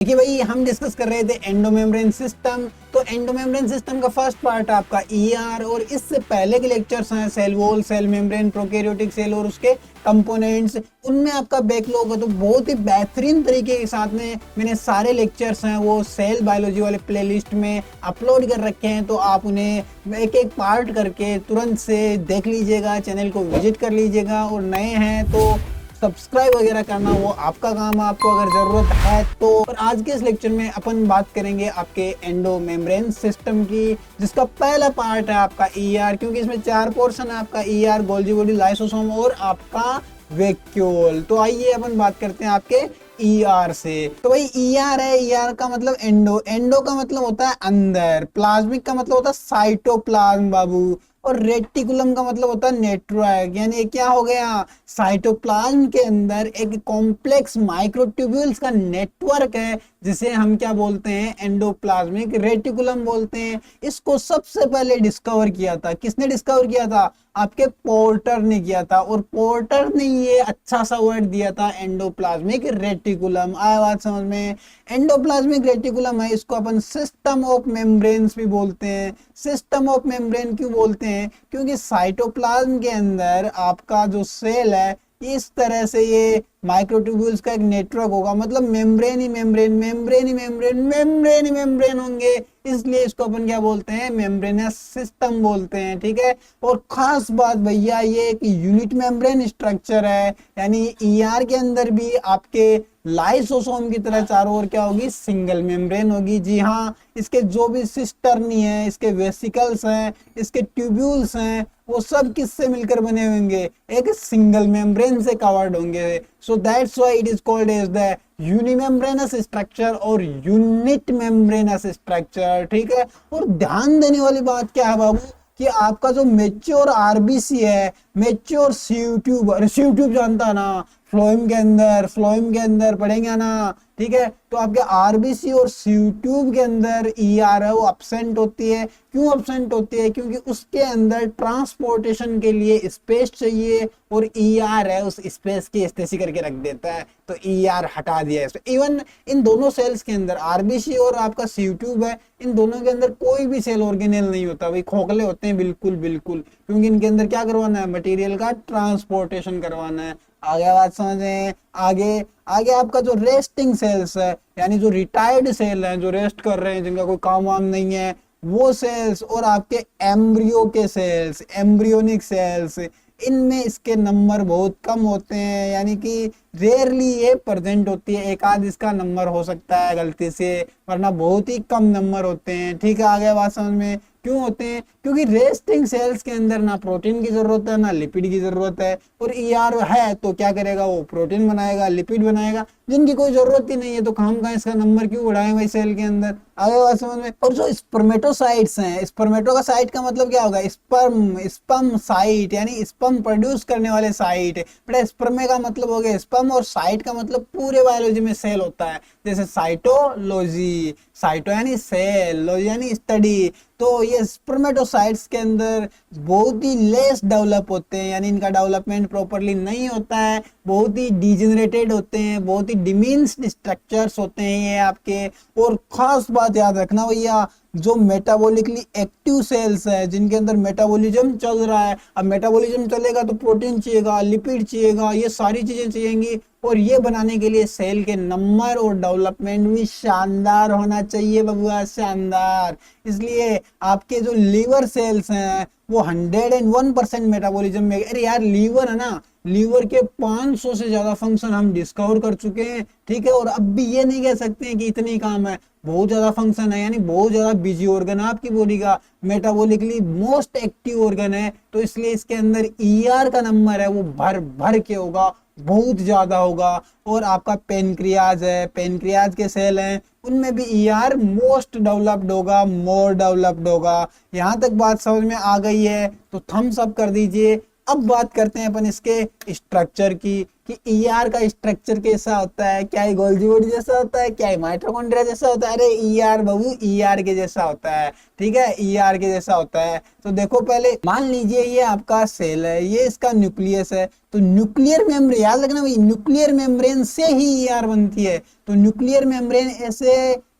देखिए भाई, हम डिस्कस कर रहे थे एंडोमेम्ब्रेन सिस्टम। तो एंडोमेम्ब्रेन सिस्टम का फर्स्ट पार्ट आपका ईआर, और इससे पहले के लेक्चर्स हैं cell wall, cell membrane, prokaryotic cell और उसके कंपोनेंट्स। उनमें आपका बैकलॉग है, तो बहुत ही बेहतरीन तरीके के साथ में मैंने सारे लेक्चर्स हैं वो सेल बायोलॉजी वाले प्लेलिस्ट में अपलोड कर रखे हैं। तो आप उन्हें एक एक पार्ट करके तुरंत से देख लीजिएगा, चैनल को विजिट कर लीजिएगा। और नए हैं तो सब्सक्राइब वगैरह करना वो आपका काम है, आपको अगर जरूरत है तो। और आज के इस लेक्चर में अपन बात करेंगे आपके एंडोमेम्ब्रेन सिस्टम की, जिसका पहला पार्ट है आपका ईआर, क्योंकि इसमें 4 पोर्शन है आपका ईआर, गोल्गी बॉडी, लाइसोसोम और आपका वैक्यूल। तो आइए अपन बात करते हैं आपके ईआर से। तो भाई ईआर है, ईआर का मतलब एंडो, एंडो का मतलब होता है अंदर, प्लाज्मिक का मतलब होता है साइटोप्लाज्म बाबू, और रेटिकुलम का मतलब होता है नेट्वर्क। यानी क्या हो गया, साइटोप्लाज्म के अंदर एक कॉम्प्लेक्स माइक्रोट्यूब्यूल्स का नेटवर्क है, जिसे हम क्या बोलते हैं, एंडोप्लाज्मिक रेटिकुलम बोलते हैं। इसको सबसे पहले डिस्कवर किया था, किसने डिस्कवर किया था, आपके पोर्टर ने किया था। और पोर्टर ने ये अच्छा सा वर्ड दिया था एंडोप्लाज्मिक रेटिकुलम। आया बात समझ में। एंडोप्लाज्मिक रेटिकुलम है, इसको अपन सिस्टम ऑफ मेम्ब्रेन्स भी बोलते हैं। सिस्टम ऑफ मेम्ब्रेन क्यों बोलते हैं, क्योंकि साइटोप्लाज्म के अंदर आपका जो सेल है इस तरह से ये माइक्रोट्यूब्यूल्स का एक नेटवर्क होगा, मतलब मेम्ब्रेन ही मेम्ब्रेन, मेम्ब्रेन ही मेम्ब्रेन, मेम्ब्रेन ही मेम्ब्रेन होंगे, इसलिए इसको अपन क्या बोलते हैं, मेम्ब्रेनस सिस्टम बोलते हैं। ठीक है। और खास बात भैया, ये एक यूनिट मेम्ब्रेन स्ट्रक्चर है, यानी ईआर के अंदर भी आपके लाइसोसोम की तरह चारों ओर क्या होगी, सिंगल मेम्ब्रेन होगी। जी हाँ, इसके जो भी सिस्टर्नी है, इसके वेसिकल्स हैं, इसके ट्यूब्यूल्स हैं, वो सब किससे मिलकर बने होंगे, एक सिंगल मेम्ब्रेन से कवर्ड होंगे। So that's why it is called as the unimembranous structure और यूनिट मेम्ब्रेनस स्ट्रक्चर। ठीक है। और ध्यान देने वाली बात क्या है बाबू, कि आपका जो मेच्योर आरबीसी है, मेच्योर सीयू ट्यूब, अरे सीयू ट्यूब जानता है ना, फ्लोएम के अंदर पढ़ेंगे ना। ठीक है। तो आपके आरबीसी और सीयू ट्यूब के अंदर ईआर है वो अब्सेंट होती है। क्यों अब्सेंट होती है, क्योंकि उसके अंदर ट्रांसपोर्टेशन के लिए स्पेस चाहिए, और ईआर है उस स्पेस की स्टेसी करके रख देता है, तो ईआर हटा दिया है। इवन इन दोनों सेल्स के अंदर, आरबीसी और आपका सीयू ट्यूब है, इन दोनों के अंदर कोई भी सेल ऑर्गेनेल नहीं होता भाई, खोखले होते हैं बिल्कुल बिल्कुल, क्योंकि इनके अंदर क्या करवाना है, मटेरियल का ट्रांसपोर्टेशन करवाना है। आगे बात समझें। आगे आगे आपका जो रेस्टिंग सेल्स है, यानी जो रिटायर्ड सेल है, जो रेस्ट कर रहे हैं, जिनका कोई काम वाम नहीं है, वो सेल्स, और आपके एम्ब्रियो के सेल्स, एम्ब्रियोनिक सेल्स, इनमें इसके नंबर बहुत कम होते हैं, यानी कि रेयरली ये प्रेजेंट होती है, एक आध इसका नंबर हो सकता है गलती से, वरना बहुत ही कम नंबर होते हैं। ठीक है। आगे बात समझ में। क्यों होते हैं, क्योंकि रेस्टिंग सेल्स के अंदर ना प्रोटीन की जरूरत है ना लिपिड की जरूरत है, और ईआर है तो क्या करेगा, वो प्रोटीन बनाएगा, लिपिड बनाएगा, जिनकी कोई जरूरत ही नहीं है, तो हम का इसका नंबर क्यों बढ़ाएं भाई सेल के अंदर। आगे बात समझ में। और जो स्पर्मेटोसाइट्स हैं, स्पर्मेटो का साइट का मतलब क्या होगा, स्पर्म, स्पर्म साइट, यानी स्पर्म प्रोड्यूस करने वाले साइट। बेटा स्पर्मे का मतलब हो गया स्पर्म, और साइट का मतलब पूरे बायोलॉजी में सेल होता है, जैसे साइटोलॉजी, साइटो यानी सेल, लॉजी यानी स्टडी। तो ये स्पर्मेटोसाइट्स के अंदर बहुत ही लेस डेवलप होते हैं, यानी इनका डेवलपमेंट प्रॉपरली नहीं होता है, बहुत ही डिजेनरेटेड होते हैं, बहुत ही डिमिन्स्ड स्ट्रक्चर्स होते हैं ये आपके। और खास बात याद रखना भैया, जो मेटाबॉलिकली एक्टिव सेल्स है, जिनके अंदर मेटाबॉलिज्म चल रहा है, अब मेटाबॉलिज्म चलेगा तो प्रोटीन चाहिएगा, लिपिड चाहिएगा, ये सारी चीजें चाहिएंगी, और ये बनाने के लिए सेल के नंबर और डेवलपमेंट भी शानदार होना चाहिए बबुआ, शानदार। इसलिए आपके जो लीवर सेल्स हैं वो 101% मेटाबॉलिज्म में, अरे यार लीवर है ना, लीवर के 500 से ज्यादा फंक्शन हम डिस्कवर कर चुके हैं। ठीक है। और अब भी ये नहीं कह सकते हैं कि इतनी काम है, बहुत ज्यादा फंक्शन है, यानी बहुत ज्यादा बिजी ऑर्गन है आपकी बॉडी का, मेटाबॉलिकली मोस्ट एक्टिव ऑर्गन है, तो इसलिए इसके अंदर ईआर का नंबर है वो भर भर के होगा, बहुत ज्यादा होगा। और आपका पेनक्रियाज है, पेनक्रियाज के सेल हैं, उनमें भी ईआर मोस्ट डेवलप्ड होगा, मोर डेवलप्ड होगा। यहां तक बात समझ में आ गई है तो थम्स अप कर दीजिए। अब बात करते हैं अपन इसके स्ट्रक्चर की कि ईआर का स्ट्रक्चर कैसा होता है, क्या ये गोल्गी बॉडी जैसा होता है, क्या ये माइटोकॉन्ड्रिया जैसा होता है। अरे ईआर बाबू ईआर के जैसा होता है, ठीक है, ईआर के जैसा होता है। तो देखो पहले मान लीजिए ये आपका सेल है, ये इसका न्यूक्लियस है, तो न्यूक्लियर मेम्ब्रेन, याद रखना भाई, न्यूक्लियर मेम्ब्रेन से ही ईआर बनती है। तो न्यूक्लियर मेम्ब्रेन ऐसे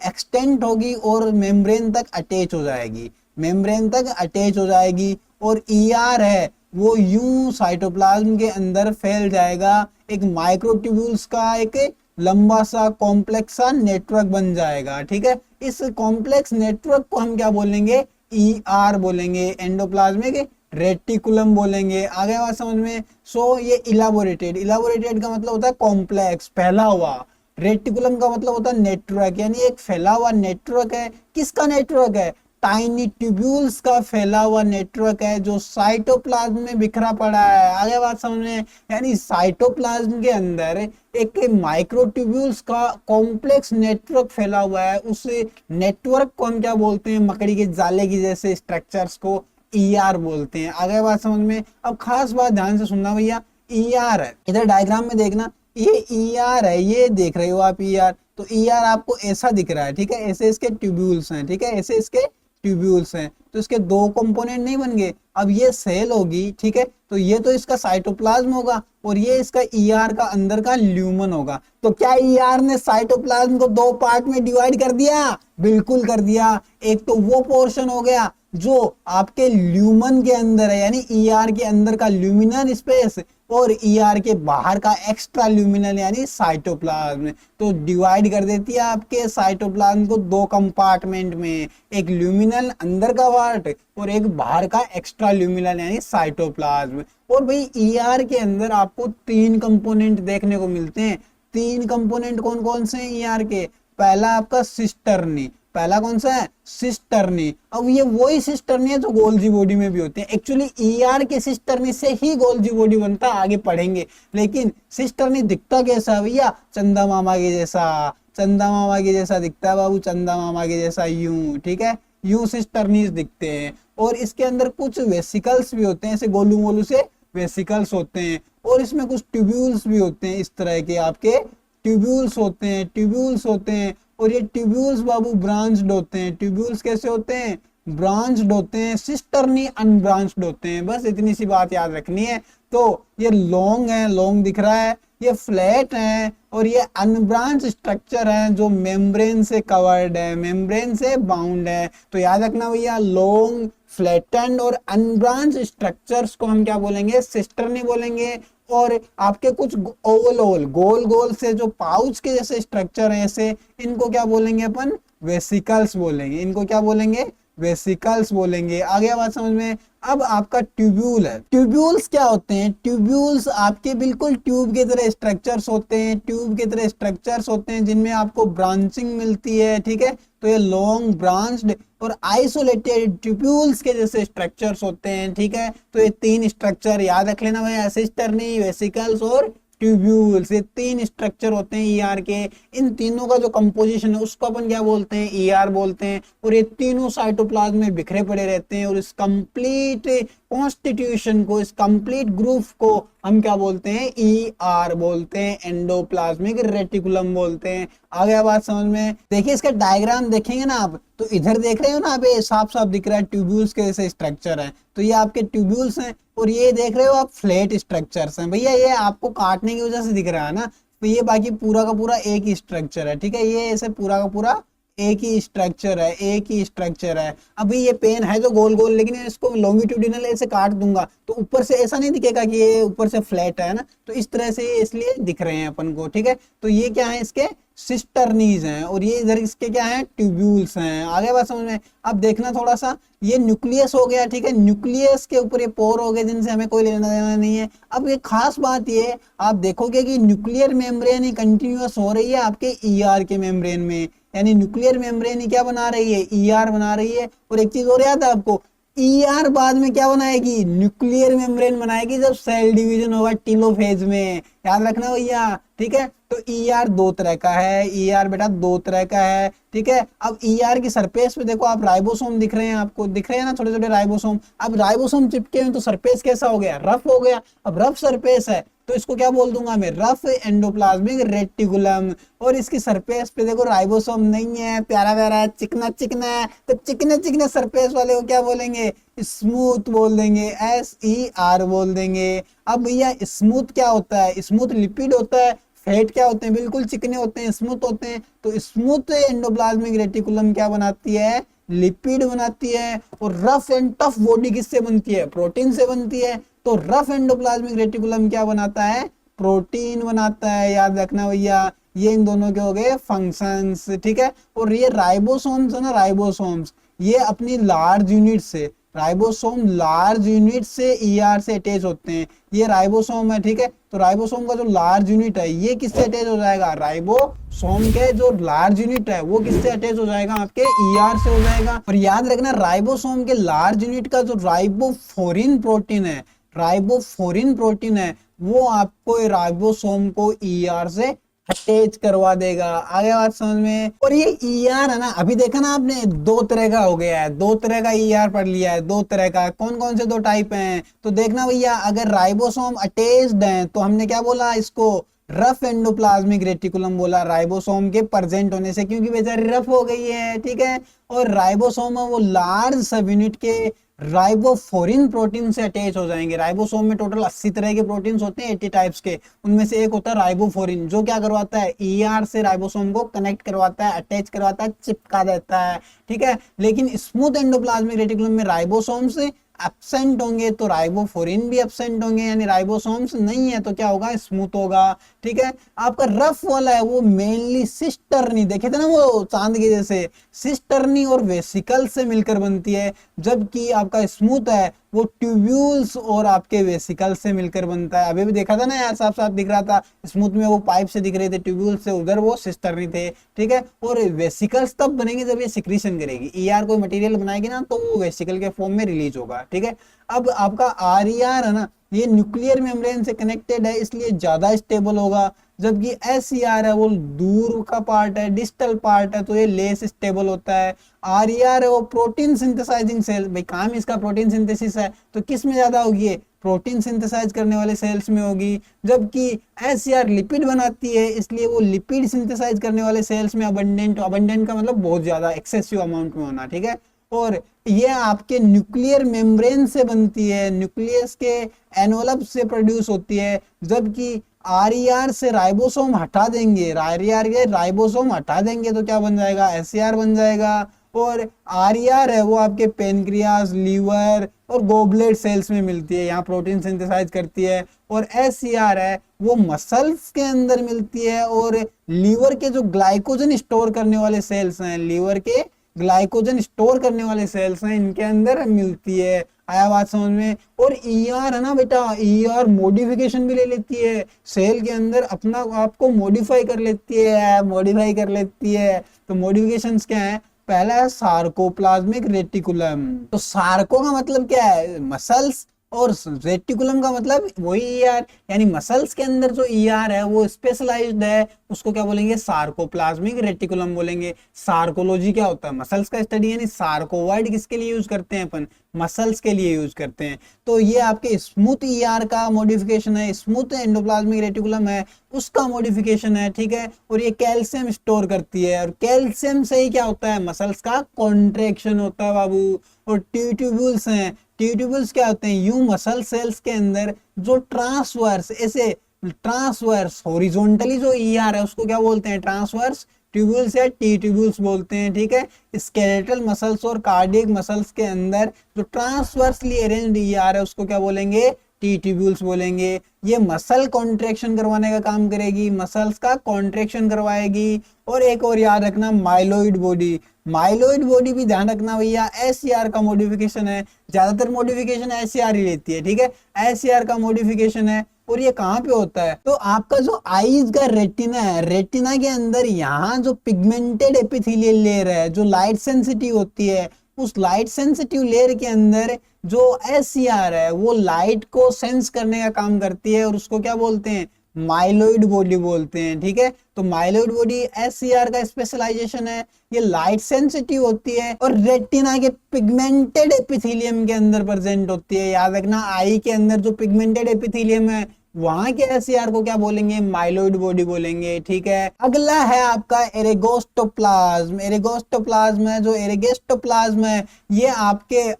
एक्सटेंड होगी और मेम्ब्रेन तक अटैच हो जाएगी, मेम्ब्रेन तक अटैच हो जाएगी। और ईआर है वो यूं साइटोप्लाज्म के अंदर फैल जाएगा, एक माइक्रोट्यूब्यूल्स का एक लंबा सा कॉम्प्लेक्स सा नेटवर्क बन जाएगा, ठीक है। इस कॉम्प्लेक्स नेटवर्क को हम क्या बोलेंगे, ईआर बोलेंगे, एंडोप्लाज्मिक रेटिकुलम बोलेंगे। आगे बात समझ में। सो ये इलाबोरेटेड, इलाबोरेटेड का मतलब होता है कॉम्प्लेक्स, फैला हुआ। रेटिकुलम का मतलब होता है नेटवर्क, यानी एक फैला हुआ नेटवर्क है। किसका नेटवर्क है, टाइनी ट्यूब्यूल्स का फैला हुआ नेटवर्क है जो साइटोप्लाज्म में बिखरा पड़ा है। आगे बात समझ में, यानी साइटोप्लाज्म के अंदर एक माइक्रोट्यूब्यूल्स का कॉम्प्लेक्स नेटवर्क फैला हुआ है। उस नेटवर्क को हम क्या बोलते हैं, मकड़ी के जाले की जैसे स्ट्रक्चर्स को ईआर बोलते हैं। आगे बात समझ में। अब खास बात ध्यान से सुनना भैया, ईआर है, इधर डायग्राम में देखना, ये ईआर है, ये देख रहे हो आप ईआर। तो ईआर आपको ऐसा दिख रहा है, ठीक है, ऐसे इसके ट्यूब्यूल्स हैं, ठीक है, ऐसे इसके ट्यूब्यूल्स हैं। तो इसके दो कंपोनेंट नहीं बन गए। अब ये सेल होगी, ठीक है, तो ये तो इसका साइटोप्लाज्म होगा और ये इसका ईआर का अंदर का ल्यूमन होगा। तो क्या ईआर ने साइटोप्लाज्म को दो पार्ट में डिवाइड कर दिया, बिल्कुल कर दिया। एक तो वो पोर्शन हो गया जो आपके ल्यूमन के अंदर है, यानी ईआर के अंदर का ल्यूमिनल स्पेस, और ईआर के बाहर का एक्स्ट्रा ल्यूमिनल यानी साइटोप्लाज्म। तो डिवाइड कर देती है आपके साइटोप्लाज्म को दो कंपार्टमेंट में, एक ल्यूमिनल अंदर का पार्ट और एक बाहर का एक्स्ट्रा ल्यूमिनल यानी साइटोप्लाज्म। और भाई ईआर के अंदर आपको तीन कंपोनेंट देखने को मिलते हैं। तीन कंपोनेंट कौन कौन से हैं ईआर के, पहला आपका सिस्टर्नी, पहला कौन सा है, सिस्टर्नी। अब ये वही सिस्टर्नी है जो गोल्जी बॉडी में भी होते हैं। एक्चुअली ईआर के सिस्टर्नी से ही गोल्जी बॉडी बनता है, आगे पढ़ेंगे। लेकिन सिस्टर्नी दिखता कैसा है भैया, चंदा मामा के जैसा, चंदा मामा के जैसा दिखता है बाबू, चंदा मामा के जैसा यूं, ठीक है, यूं सिस्टर्नीज दिखते हैं। और इसके अंदर कुछ वेसिकल्स भी होते हैं, ऐसे गोलू मोलू से वेसिकल्स होते हैं। और इसमें कुछ ट्यूब्यूल्स भी होते हैं, इस तरह के आपके ट्यूब्यूल्स होते हैं, ट्यूब्यूल्स होते हैं। और ये ट्यूब्यूल्स बाबू ब्रांच्ड होते हैं। ट्यूब्यूल्स कैसे होते हैं, ब्रांच्ड होते हैं। सिस्टर्नी अनब्रांच्ड होते हैं। बस इतनी सी बात याद रखनी है। तो ये लॉन्ग है, लॉन्ग दिख रहा है, ये फ्लैट है, और ये अनब्रांच स्ट्रक्चर है जो मेम्ब्रेन से कवर्ड है, मेम्ब्रेन से बाउंड है। तो याद रखना भैया, लॉन्ग, फ्लैटेंड और अनब्रांच स्ट्रक्चर्स को हम क्या बोलेंगे, सिस्टर्नी बोलेंगे। और आपके कुछ ओवल ओवल गोल गोल से जो पाउच के जैसे स्ट्रक्चर है ऐसे, इनको क्या बोलेंगे अपन, वेसिकल्स बोलेंगे। इनको क्या बोलेंगे, वेसिकल्स बोलेंगे। आगे बात समझ में। अब आपका ट्यूब्यूल है। ट्यूब्यूल्स क्या होते हैं, ट्यूब्यूल्स आपके बिल्कुल ट्यूब की तरह स्ट्रक्चर्स होते हैं, ट्यूब की तरह स्ट्रक्चर्स होते हैं जिनमें आपको ब्रांचिंग मिलती है, ठीक है। तो ये लॉन्ग ब्रांच्ड और आइसोलेटेड ट्यूब्यूल्स के जैसे स्ट्रक्चर्स होते हैं, ठीक है। तो ये तीन स्ट्रक्चर याद रख लेना भाई, सिस्टर्नी, वेसिकल्स और ट्यूब्यूल्स, ये तीन स्ट्रक्चर होते हैं ईआर के। इन तीनों का जो कंपोजिशन है उसको अपन क्या बोलते हैं, ईआर बोलते हैं। और ये तीनों साइटोप्लाज्म में बिखरे पड़े रहते हैं। और इस कंप्लीट कॉन्स्टिट्यूशन को, इस कंप्लीट ग्रुप को हम क्या बोलते हैं, ईआर बोलते हैं, एंडोप्लाज्मिक रेटिकुलम बोलते हैं। आ गया बात समझ में। देखिए इसका डायग्राम देखेंगे ना आप, तो इधर देख रहे हो ना आप, ये साफ साफ दिख रहा है ट्यूब्यूल्स के जैसे स्ट्रक्चर है। तो ये आपके ट्यूब्यूल्स हैं। और ये देख रहे हो आप फ्लैट स्ट्रक्चर्स हैं भैया, ये आपको काटने की वजह से दिख रहा है ना। तो ये बाकी पूरा का पूरा एक ही स्ट्रक्चर है, ठीक है। ये ऐसे पूरा का पूरा एक ही स्ट्रक्चर है, एक ही स्ट्रक्चर है। अभी ये पेन है जो गोल गोल, लेकिन इसको लॉन्गिट्यूडिनल ऐसे काट दूंगा तो ऊपर से ऐसा नहीं दिखेगा कि ये ऊपर से फ्लैट है ना। तो इस तरह से इसलिए दिख रहे हैं अपन को, ठीक है। तो ये क्या है, इसके सिस्टर्नीज हैं। और ये इधर इसके क्या है, ट्यूब्यूल्स हैं। आगे बात समझ में। अब देखना थोड़ा सा, ये न्यूक्लियस हो गया, ठीक है। न्यूक्लियस के ऊपर ये पोर हो गए जिनसे हमें कोई लेना देना नहीं है। अब ये खास बात ये आप देखोगे कि न्यूक्लियर मेम्ब्रेन ही कंटिन्यूअस हो रही है आपके ईआर के मेम्ब्रेन में, यानी न्यूक्लियर मेम्ब्रेन ही क्या बना रही है, ईआर बना रही है। और एक चीज और याद है आपको, ईआर बाद में क्या बनाएगी, न्यूक्लियर मेम्ब्रेन बनाएगी जब सेल डिवीजन होगा टीलोफेज में, याद रखना भैया, ठीक है। तो ईआर दो तरह का है, ईआर बेटा दो तरह का है, ठीक है। अब ईआर की सरफेस पे देखो आप राइबोसोम दिख रहे हैं, आपको दिख रहे हैं ना छोटे छोटे राइबोसोम। अब राइबोसोम चिपके हुए तो सरफेस कैसा हो गया, रफ हो गया। अब रफ सरफेस है तो इसको क्या बोल दूंगा मैं, रफ एंडोप्लाज्मिक रेटिकुलम। और इसकी सरफेस पे देखो राइबोसोम नहीं है, प्यारा प्यारा चिकना चिकना है, तो चिकने चिकने सरफेस वाले को क्या बोलेंगे, स्मूथ बोल देंगे, SER बोल देंगे। अब भैया स्मूथ क्या होता है, स्मूथ लिपिड होता है, फैट क्या होते हैं, बिल्कुल चिकने होते हैं, स्मूथ होते हैं। तो स्मूथ एंडोप्लाज्मिक रेटिकुलम क्या बनाती है, लिपिड बनाती है। और रफ एंड टफ बॉडी किससे बनती है, प्रोटीन से बनती है। तो रफ एंडोप्लाज्मिक रेटिकुलम क्या बनाता है, प्रोटीन बनाता है, याद रखना भैया। ये इन दोनों के हो गए फंक्शंस, ठीक है। और ये राइबोसोम्स है ना, राइबोसोम्स ये अपनी लार्ज यूनिट से, राइबोसोम लार्ज यूनिट से ईआर से अटैच होते हैं। ये राइबोसोम है, ठीक है। तो राइबोसोम का जो लार्ज यूनिट है ये किससे अटैच हो जाएगा, राइबोसोम के जो लार्ज यूनिट है वो किससे अटैच हो जाएगा, आपके ईआर से हो जाएगा। और याद रखना राइबोसोम के लार्ज यूनिट का जो राइबोफोरिन प्रोटीन है, राइबोफोरिन प्रोटीन है, वो आपको राइबोसोम को ईआर से अटैच करवा देगा। आगे बात समझ में। और ये ईआर है ना, अभी देखा ना आपने, दो तरह का हो गया है, दो तरह का ईआर पढ़ लिया है, दो तरह का। कौन कौन से दो टाइप हैं, तो देखना भैया, अगर राइबोसोम अटैच्ड है तो हमने क्या बोला इसको, रफ एंडोप्लाज्मिक रेटिकुलम बोला, राइबोसोम के प्रेजेंट होने से, क्योंकि बेचारी रफ हो गई है, ठीक है। और राइबोसोम है वो लार्ज सब यूनिट के राइबोफोरिन प्रोटीन से अटैच हो जाएंगे। राइबोसोम में टोटल 80 तरह के प्रोटीन्स होते हैं, 80 टाइप्स के, उनमें से एक होता है राइबोफोरिन, जो क्या करवाता है, ईआर से राइबोसोम को कनेक्ट करवाता है, अटैच करवाता है, चिपका देता है, ठीक है। लेकिन स्मूथ एंडोप्लाज्मिक रेटिकुलम में राइबोसोम से एब्सेंट होंगे तो राइबोफोरिन भी एब्सेंट होंगे, यानी राइबोसोम्स नहीं है तो क्या होगा, स्मूथ होगा, ठीक है। आपका रफ वाला है वो मेनली सिस्टर्नी, देखे थे ना वो चांद के जैसे, सिस्टर्नी और वेसिकल से मिलकर बनती है। जबकि आपका स्मूथ है वो ट्यूब्यूल्स और आपके वेसिकल से मिलकर बनता है। अभी भी देखा था ना यार, साफ साफ दिख रहा था, स्मूथ में वो पाइप से दिख रहे थे, ट्यूब्यूल्स से उधर वो सिस्टर्नी थे, ठीक है। और वेसिकल्स तब बनेंगे जब ये सिक्रीशन करेगी, ईआर कोई मटेरियल बनाएगी ना तो वो वेसिकल के फॉर्म में रिलीज होगा, ठीक है। अब आपका आरईआर है ना, ये न्यूक्लियर मेम्ब्रेन से कनेक्टेड है इसलिए ज्यादा स्टेबल होगा। जबकि एसईआर है वो दूर का पार्ट है, डिस्टल पार्ट है, तो ये लेस स्टेबल होता है। आरईआर है वो प्रोटीन सिंथेसाइजिंग सेल, भाई काम इसका प्रोटीन सिंथेसिस है, तो किस में ज्यादा होगी, प्रोटीन सिंथेसाइज करने वाले सेल्स में होगी। जबकि एसईआर लिपिड बनाती है इसलिए वो लिपिड सिंथेसाइज करने वाले सेल्स में अबंडेंट, अबंडेंट का मतलब बहुत ज्यादा एक्सेसिव अमाउंट में होना, ठीक है। और ये आपके न्यूक्लियर मेम्ब्रेन से बनती है, न्यूक्लियस के एनवलप से प्रोड्यूस होती है। जबकि आरईआर से राइबोसोम हटा देंगे, आरईआर के राइबोसोम हटा देंगे तो क्या बन जाएगा, एसईआर बन जाएगा। और आरईआर है वो आपके पेनक्रियास, लीवर और गोबलेट सेल्स में मिलती है, यहाँ प्रोटीन सिंथेसाइज करती है। और एसईआर है वो मसल्स के अंदर मिलती है और लीवर के जो ग्लाइकोजन स्टोर करने वाले सेल्स हैं, लीवर के ग्लाइकोजन स्टोर करने वाले सेल्स हैं, इनके अंदर मिलती है। आया बात समझ में। और ईआर है ना बेटा, ईआर मॉडिफिकेशन भी ले लेती है, सेल के अंदर अपना आपको मॉडिफाई कर लेती है, मॉडिफाई कर लेती है। तो मॉडिफिकेशंस क्या है, पहला है सार्कोप्लाज्मिक रेटिकुलम। तो सार्को का मतलब क्या है, मसल्स, और रेटिकुलम का मतलब वही ईआर, यानी मसल्स के अंदर जो ईआर है वो स्पेशलाइज्ड है, उसको क्या बोलेंगे, सार्कोप्लाज्मिक रेटिकुलम बोलेंगे। सार्कोलॉजी क्या होता है, मसल्स का स्टडी, यानी सार्को वर्ड किसके लिए यूज करते हैं अपन, मसल्स के लिए यूज करते हैं। तो ये आपके स्मूथ ईआर का मॉडिफिकेशन है, स्मूथ एंडोप्लाज्मिक रेटिकुलम है उसका मॉडिफिकेशन है, ठीक है। और ये कैल्शियम स्टोर करती है, और कैल्शियम से ही क्या होता है, मसल्स का कॉन्ट्रेक्शन होता है बाबू। और ट्यूब्यूल्स हैं, ट्यूब्यूल्स क्या होते हैं, यू मसल सेल्स के अंदर जो ट्रांसवर्स, ऐसे ट्रांसवर्स हॉरिजॉन्टली जो ईआर है उसको क्या बोलते हैं, ट्रांसवर्स ट्यूब्यूल्स या टी ट्यूब्यूल्स बोलते हैं, ठीक है। स्केलेटल मसल्स और कार्डियक मसल्स के अंदर जो ट्रांसवर्सली अरेंज्ड ईआर है उसको क्या बोलेंगे, टी ट्यूब्यूल्स बोलेंगे। ये मसल कॉन्ट्रेक्शन करवाने का काम करेगी, मसल्स का कॉन्ट्रेक्शन करवाएगी। और एक और याद रखना, माइलोइड बॉडी, माइलोइड बॉडी भी ध्यान रखना भैया, एससीआर का मॉडिफिकेशन है, ज्यादातर मॉडिफिकेशन एससीआर ही लेती है, ठीक है, एससीआर का मॉडिफिकेशन है। और ये कहाँ पे होता है, तो आपका जो आईज का रेटिना है, रेटिना के अंदर यहाँ जो पिगमेंटेड एपिथेलियल लेयर है जो लाइट सेंसिटिव होती है उस लाइट सेंसिटिव लेयर के अंदर जो SCR है वो लाइट को सेंस करने का काम करती है और उसको क्या बोलते हैं, माइलोइड बॉडी बोलते हैं। ठीक है, तो माइलोइड बॉडी SCR का स्पेशलाइजेशन है, ये लाइट सेंसिटिव होती है और रेटिना के पिगमेंटेड एपिथेलियम के अंदर प्रेजेंट होती है। याद रखना, आई के अंदर जो पिगमेंटेड एपिथेलियम है वहां के SCR को क्या बोलेंगे, माइलोइड बॉडी बोलेंगे। ठीक है, अगला है आपका एरेगोस्टोप्लाज्म। एरेगोस्टोप्लाज्म है, जो एरेगोस्टोप्लाज्म है ये आपके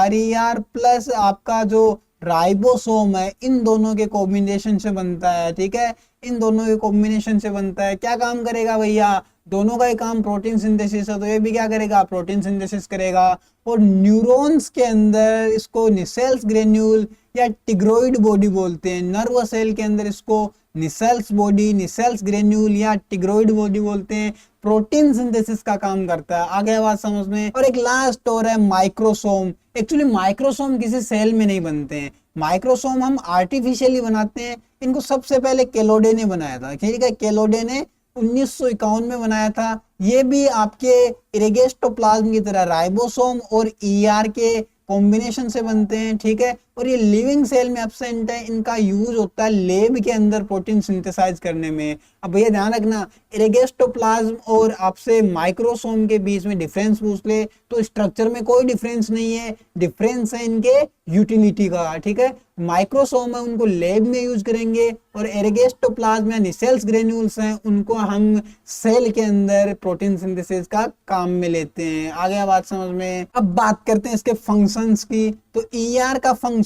RER प्लस आपका जो राइबोसोम है इन दोनों के कॉम्बिनेशन से बनता है। ठीक है, इन दोनों के कॉम्बिनेशन से बनता है। क्या काम करेगा भैया, दोनों का ही काम प्रोटीन सिंथेसिस है, तो ये भी क्या करेगा, प्रोटीन सिंथेसिस करेगा। और न्यूरॉन्स के अंदर इसको निसेल्स ग्रेन्यूल या टिग्रोइड बॉडी बोलते हैं। नर्व सेल के अंदर इसको निसेल्स बॉडी, निसेल्स ग्रेन्यूल या टिग्रोइड बॉडी बोलते हैं। प्रोटीन सिंथेसिस का काम करता है। आगे बात समझ में। और एक लास्ट और है माइक्रोसोम। एक्चुअली माइक्रोसोम किसी सेल में नहीं बनते हैं, माइक्रोसोम हम आर्टिफिशियली बनाते हैं। इनको सबसे पहले केलोडे ने बनाया था। ठीक है, केलोडे ने 1951 में बनाया था। ये भी आपके इरेगेस्टोप्लाज्म की तरह राइबोसोम और ER के कॉम्बिनेशन से बनते हैं। ठीक है, और ये लिविंग सेल में एब्सेंट है। इनका यूज होता है लैब के अंदर प्रोटीन सिंथेसाइज करने में। अब भैया ध्यान रखना, इरेगेस्टोप्लाज्म और आपसे माइक्रोसोम के बीच में डिफरेंस पूछ ले तो स्ट्रक्चर में कोई डिफरेंस नहीं है, डिफरेंस है इनके यूटिलिटी का। ठीक है, माइक्रोसोम है उनको लैब में यूज करेंगे और एरेगेस्टोप्लाज्म या निसेल्स ग्रेन्यूल्स हैं उनको हम सेल के अंदर प्रोटीन सिंथेसिस का काम में लेते हैं। आगे बात समझ में। अब बात करते हैं इसके फंक्शंस की। तो ER का फंक्शन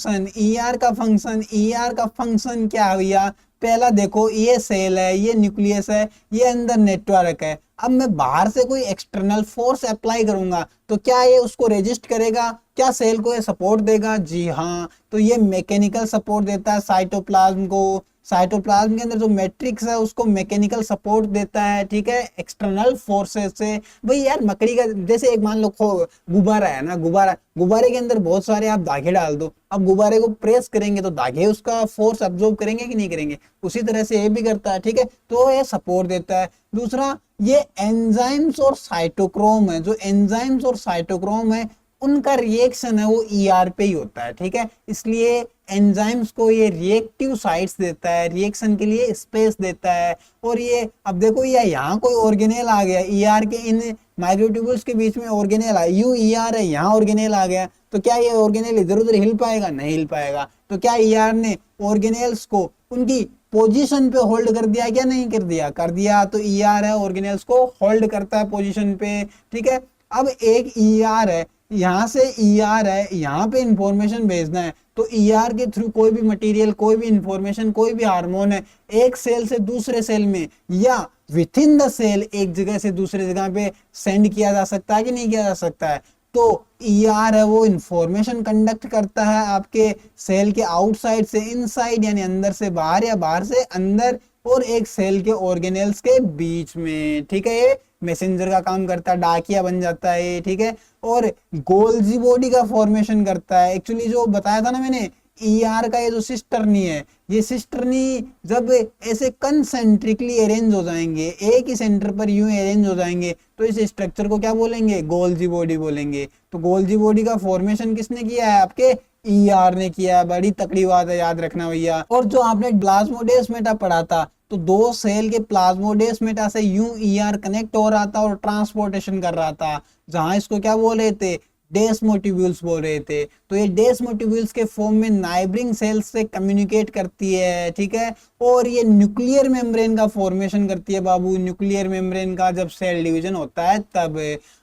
क्या है भैया, पहला देखो ये सेल है, ये न्यूक्लियस है, ये अंदर नेटवर्क है। अब मैं बाहर से कोई एक्सटर्नल फोर्स अप्लाई करूंगा तो क्या ये उसको रेजिस्ट करेगा, क्या सेल को ये सपोर्ट देगा? जी हाँ, तो ये मैकेनिकल सपोर्ट देता है साइटोप्लाज्म को। साइटोप्लाज्म के अंदर जो मैट्रिक्स है उसको मैकेनिकल सपोर्ट देता है। ठीक है, एक्सटर्नल फोर्सेस से। भाई यार मकड़ी का जैसे एक मान लो गुब्बारा है ना, गुब्बारे के अंदर बहुत सारे आप धागे डाल दो, अब गुब्बारे को प्रेस करेंगे तो धागे उसका फोर्स अब्जॉर्ब करेंगे कि नहीं करेंगे, उसी तरह से ये भी करता है। ठीक है, तो ये सपोर्ट देता है। दूसरा, ये एंजाइम्स और साइटोक्रोम है, जो एंजाइम्स और साइटोक्रोम है उनका रिएक्शन है वो ER पे ही होता है। ठीक है, इसलिए एंजाइम्स को ये रिएक्टिव साइट्स देता है, रिएक्शन के लिए स्पेस देता है। और ये अब देखो ये यहाँ कोई ऑर्गेनेल आ गया, ER के इन माइक्रोट्यूब्यूल्स के बीच में ऑर्गेनेल है, ER है, यहाँ ऑर्गेनेल आ गया, तो क्या ये ऑर्गेनेल इधर उधर हिल पाएगा? नहीं हिल पाएगा। तो क्या ER ने ऑर्गेनेल्स को उनकी पोजीशन पे होल्ड कर दिया क्या? नहीं कर दिया, कर दिया। तो ER है ऑर्गेनेल्स को होल्ड करता है पोजीशन पे। ठीक है, अब एक ER है, यहाँ से ER है, यहाँ पे इंफॉर्मेशन भेजना है तो ER के थ्रू कोई भी मटेरियल, कोई भी इंफॉर्मेशन, कोई भी हार्मोन है एक सेल से दूसरे सेल में या विथ इन द सेल एक जगह से दूसरे जगह पे सेंड किया जा सकता है कि नहीं किया जा सकता है? तो ER है वो इंफॉर्मेशन कंडक्ट करता है आपके सेल के आउटसाइड से इनसाइड, यानी अंदर से बाहर या बाहर से अंदर, और एक सेल के ऑर्गेनेल्स के बीच में। ठीक है, ये मैसेंजर का काम करता है, डाकिया बन जाता है। ठीक है, और गोल्जी बॉडी का फॉर्मेशन करता है। एक्चुअली जो बताया था ना मैंने, ER का ये जो सिस्टर्नी है, ये सिस्टर्नी जब ऐसे कंसेंट्रिकली अरेंज हो जाएंगे, एक ही सेंटर पर यूं अरेंज हो जाएंगे, तो इस स्ट्रक्चर को क्या बोलेंगे? गोल्जी बॉडी बोलेंगे। तो गोल्जी बॉडी का फॉर्मेशन किसने किया है? आपके ER ने किया है। बड़ी तकड़ी बात है, याद रखना भैया। और जो आपने प्लाज्मोडेस्माटा पढ़ा था, तो दो सेल के प्लाज्मोडेस्माटा से यूं ER कनेक्ट हो रहा था और ट्रांसपोर्टेशन कर रहा था, जहां इसको क्या बोल रहे थे? डेस्मोटिब्यूल्स बोल रहे थे। तो ये डेस्मोटिब्यूल्स के फॉर्म में नाइबरिंग सेल्स से कम्युनिकेट करती है। ठीक है, और ये न्यूक्लियर मेम्ब्रेन का फॉर्मेशन करती है बाबू, न्यूक्लियर मेम्ब्रेन का जब सेल डिवीजन होता है तब।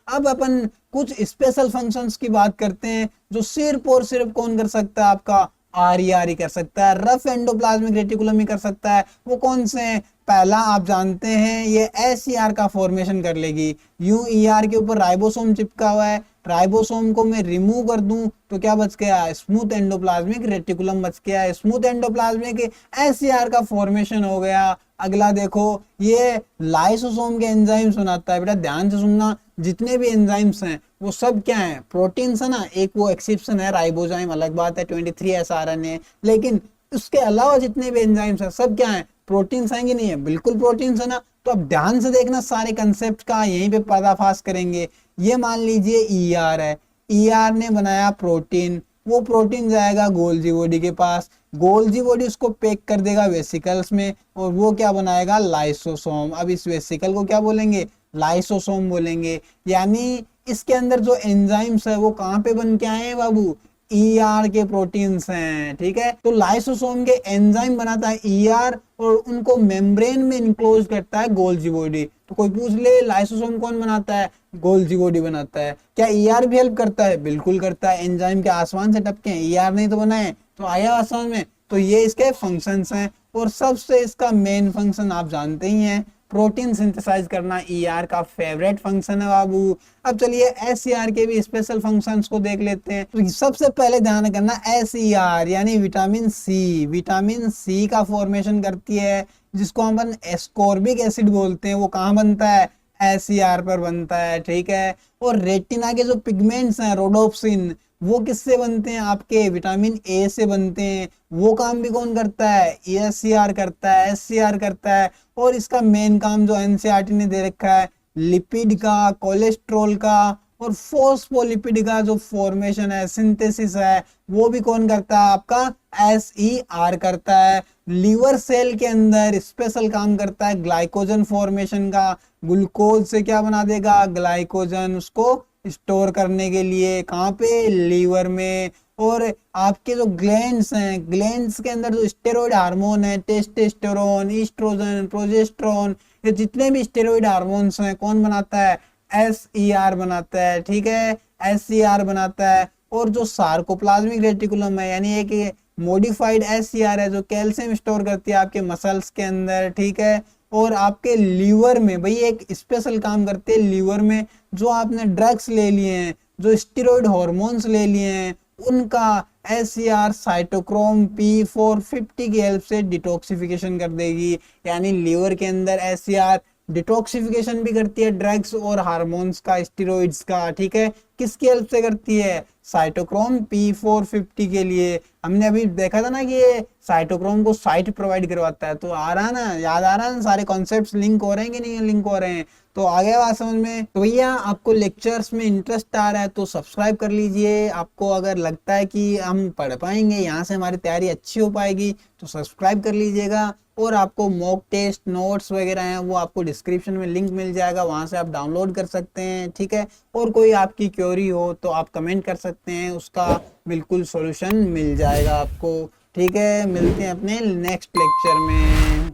अब अपन कुछ स्पेशल फंक्शंस की बात करते हैं जो सिर्फ और सिर्फ कौन कर सकता है? आपका RER ही कर सकता है, रफ एंडोप्लाज्मिक रेटिकुलम ही कर सकता है। वो कौन से हैं? पहला आप जानते हैं, ये SCR का फॉर्मेशन कर लेगी। यूं ER के ऊपर राइबोसोम चिपका हुआ है, राइबोसोम को मैं रिमूव कर दूं तो क्या बच गया? स्मूथ एंडोप्लाज्मिक रेटिकुलम बच गया। स्मूथ एंडोप्लाज्मिक SCR का फॉर्मेशन हो गया। अगला देखो, ये लाइसोसोम के एंजाइम्स बनाता है। बेटा ध्यान से सुनना, जितने भी एंजाइम्स हैं वो सब क्या है? प्रोटीन्स है ना। एक वो एक्सेप्शन है राइबोजाइम, अलग बात है, 23 sRNA, लेकिन उसके अलावा जितने भी एंजाइम्स हैं सब क्या है? प्रोटीन्स हैं कि नहीं है? बिल्कुल प्रोटीन्स है ना। तो अब ध्यान से देखना, सारे कंसेप्ट का यहीं पे पर्दाफाश करेंगे। ये मान लीजिए ईआर है, ईआर ने बनाया प्रोटीन, वो प्रोटीन जाएगा गोल्जी बॉडी के पास, गोल्जी बॉडी उसको पैक कर देगा वेसिकल्स में, और वो क्या बनाएगा, लाइसोसोम। अब इस वेसिकल को क्या बोलेंगे, लाइसोसोम बोलेंगे। यानी इसके अंदर जो एंजाइम्स है वो कहाँ पे बन के आए हैं बाबू, ईआर के प्रोटीन्स हैं, ठीक है। तो लाइसोसोम के एंजाइम बनाता है ईआर, और उनको मेम्ब्रेन में इनक्लोज करता है गोल्जी बॉडी। तो कोई पूछ ले लाइसोसोम कौन बनाता है, गोल्जी बॉडी बनाता है। क्या ईआर भी हेल्प करता है, बिल्कुल करता है। एंजाइम के आसमान से टपके हैं, ईआर नहीं तो बनाए तो आया आसमान में। तो ये इसके फंक्शंस हैं, और सबसे इसका मेन फंक्शन आप जानते ही हैं, प्रोटीन सिंथेसाइज करना ईआर का फेवरेट फंक्शन है बाबू। अब चलिए एसईआर के भी स्पेशल फंक्शंस को देख लेते हैं। तो सबसे पहले ध्यान करना, एसईआर यानी विटामिन सी, विटामिन सी का फॉर्मेशन करती है, जिसको हम एस्कॉर्बिक एसिड बोलते हैं। वो कहाँ बनता है, एसईआर पर बनता है, ठीक है। और रेटिना के जो पिगमेंट्स हैं रोडोप्सिन, वो किससे बनते हैं, आपके विटामिन ए से बनते हैं। वो काम भी कौन करता है, एससीआर करता है, एससीआर करता है। और इसका मेन काम जो एनसीईआरटी ने दे रखा है, लिपिड का, कोलेस्ट्रॉल का और फोस्फोलिपिड का जो फॉर्मेशन है, सिंथेसिस है, वो भी कौन करता है, आपका एसईआर करता है। लीवर सेल के अंदर स्पेशल काम करता है ग्लाइकोजन फॉर्मेशन का, ग्लूकोज से क्या बना देगा, ग्लाइकोजन, उसको स्टोर करने के लिए, कहाँ पे, लीवर में। और आपके जो ग्लैंड्स हैं, ग्लैंड्स के अंदर जो स्टेरॉइड हार्मोन है, टेस्टोस्टेरोन, ईस्ट्रोजन, प्रोजेस्टेरोन, ये जितने भी स्टेरॉइड हार्मोन्स हैं, कौन बनाता है, एसईआर बनाता है, ठीक है, एसईआर बनाता है। और जो सार्कोप्लाज्मिक रेटिकुलम है, यानी एक मॉडिफाइड एसईआर है, जो कैल्शियम स्टोर करती है आपके मसल्स के अंदर, ठीक है। और आपके लीवर में भाई एक स्पेशल काम करते हैं, लीवर में जो आपने ड्रग्स ले लिए हैं, जो स्टेरॉइड हार्मोन्स ले लिए हैं, उनका एससीआर साइटोक्रोम P450 की हेल्प से डिटॉक्सिफिकेशन कर देगी। यानी लीवर के अंदर एससीआर डिटॉक्सिफिकेशन भी करती है ड्रग्स और हार्मोन्स का, स्टेरॉइड्स का, ठीक है। किसकी हेल्प से करती है, साइटोक्रोम P450 के लिए। हमने अभी देखा था ना कि ये साइटोक्रोम को साइट प्रोवाइड करवाता है। तो आ रहा ना, याद आ रहा है ना, सारे कॉन्सेप्ट्स लिंक हो रहे हैं कि नहीं लिंक हो रहे हैं। तो आ गया बात समझ में। तो भैया आपको लेक्चर्स में इंटरेस्ट आ रहा है तो सब्सक्राइब कर लीजिए। आपको अगर लगता है कि हम पढ़ पाएंगे, यहाँ से हमारी तैयारी अच्छी हो पाएगी, तो सब्सक्राइब कर लीजिएगा। और आपको मॉक टेस्ट नोट्स वगैरह हैं, वो आपको डिस्क्रिप्शन में लिंक मिल जाएगा, वहां से आप डाउनलोड कर सकते हैं, ठीक है। और कोई आपकी क्वेरी हो तो आप कमेंट कर सकते हैं, उसका बिल्कुल सॉल्यूशन मिल जाएगा आपको, ठीक है। मिलते हैं अपने नेक्स्ट लेक्चर में।